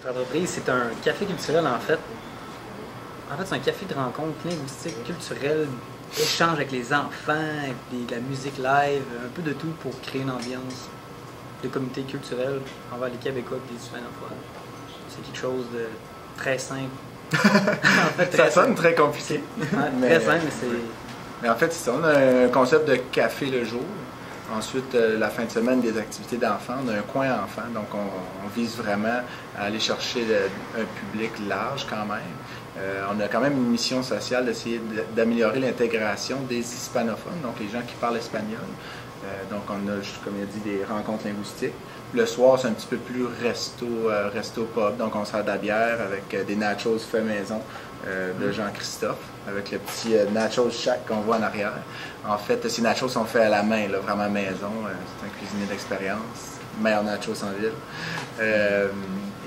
Notre entreprise, c'est un café culturel en fait. En fait, c'est un café de rencontre linguistique, culturel, échange avec les enfants, de la musique live, un peu de tout pour créer une ambiance de communauté culturelle envers les Québécois et les hispanophones. C'est quelque chose de très simple. En fait, ça sonne très compliqué. Ouais, très simple, mais c'est... Mais en fait, c'est ça. On a un concept de café le jour. Ensuite, la fin de semaine, des activités d'enfants. On a un coin enfant, donc on vise vraiment à aller chercher un public large quand même. On a quand même une mission sociale d'essayer d'améliorer l'intégration des hispanophones, donc les gens qui parlent espagnol. Donc on a, comme il a dit, des rencontres linguistiques. Le soir, c'est un petit peu plus resto pub, donc on sert de la bière avec des nachos fait maison de Jean-Christophe, avec le petit nachos shack qu'on voit en arrière. En fait, ces nachos sont faits à la main, là, vraiment maison. C'est un cuisinier d'expérience, meilleur nachos en ville.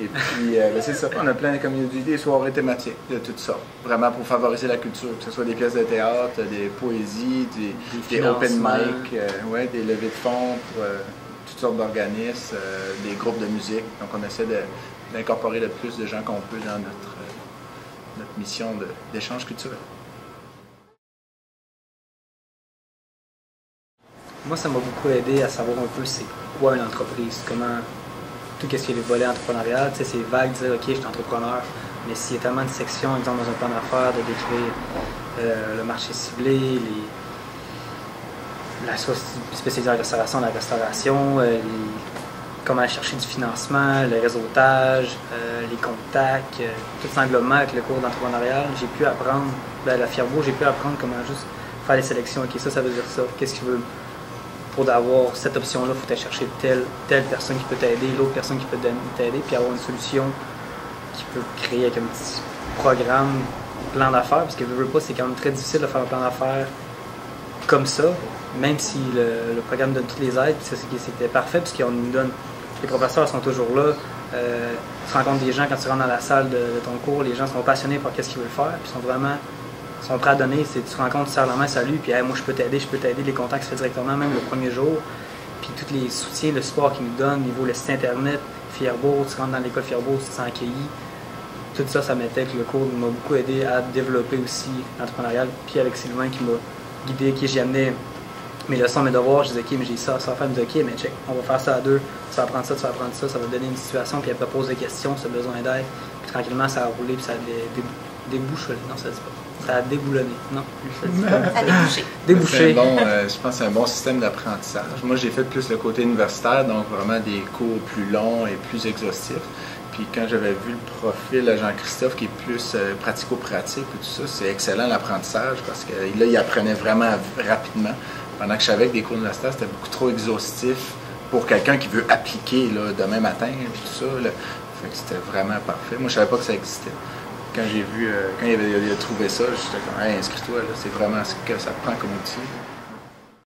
Et puis, c'est ça, on a plein de communautés, des soirées thématiques de toutes sortes, vraiment pour favoriser la culture, que ce soit des pièces de théâtre, des poésies, des open mic, ouais, des levées de fonds pour toutes sortes d'organismes, des groupes de musique. Donc, on essaie d'incorporer le plus de gens qu'on peut dans notre mission d'échange culturel. Moi, ça m'a beaucoup aidé à savoir un peu c'est quoi une entreprise, comment tout ce qui est les volets entrepreneurial. Tu sais, c'est vague de dire, OK, je suis entrepreneur, mais s'il y a tellement de sections, exemple dans un plan d'affaires, de décrire le marché ciblé, la spécialisée en restauration, la restauration, comment aller chercher du financement, le réseautage, les contacts, tout cet englobement avec le cours d'entrepreneurial. J'ai pu apprendre, la Fierbourg, j'ai pu apprendre comment juste faire les sélections. OK, ça veut dire ça. Qu'est-ce qu'il veut? Pour avoir cette option-là, il faut aller chercher telle personne qui peut t'aider, l'autre personne qui peut t'aider, puis avoir une solution qui peut créer avec un petit programme, plan d'affaires, parce que veux pas, c'est quand même très difficile de faire un plan d'affaires comme ça, même si le programme donne toutes les aides, puis ça c'était parfait, parce qu'on nous donne, les professeurs sont toujours là, tu rencontres des gens quand tu rentres dans la salle de ton cours, les gens sont passionnés par ce qu'ils veulent faire, puis sont prêts à donner. Tu rencontres, tu serres la main, salut, puis hey, moi je peux t'aider, les contacts se fait directement, même le premier jour. Puis tous les soutiens, le support qu'ils nous donnent, niveau le site internet, Fierbourg, tu rentres dans l'école Fierbourg, tu te sens accueilli. Tout ça, ça m'était que le cours m'a beaucoup aidé à développer aussi l'entrepreneurial. Puis avec Sylvain qui m'a guidé, qui j'ai amené mes leçons, mes devoirs, je disais, OK, mais j'ai ça à faire, il me dit, OK, mais check, on va faire ça à deux, tu vas apprendre ça, tu vas apprendre ça, ça va te donner une situation, puis après pose des questions, si tu as besoin d'aide. Puis tranquillement, ça a roulé, puis ça a déboucholé. Non, ça dit pas. Ça a déboulonné. Non, ça dit pas. Ça a débouché. Débouché. Je pense que c'est un bon système d'apprentissage. Moi, j'ai fait plus le côté universitaire, donc vraiment des cours plus longs et plus exhaustifs. Puis quand j'avais vu le profil de Jean-Christophe qui est plus pratico-pratique et tout ça, c'est excellent l'apprentissage parce que là, il apprenait vraiment rapidement. Pendant que je savais que des cours universitaires, c'était beaucoup trop exhaustif pour quelqu'un qui veut appliquer là, demain matin et tout ça. Là. Fait que c'était vraiment parfait. Moi, je savais pas que ça existait. Quand j'ai vu, quand il a trouvé ça, j'étais comme, hey, inscris-toi, c'est vraiment ce que ça prend comme outil.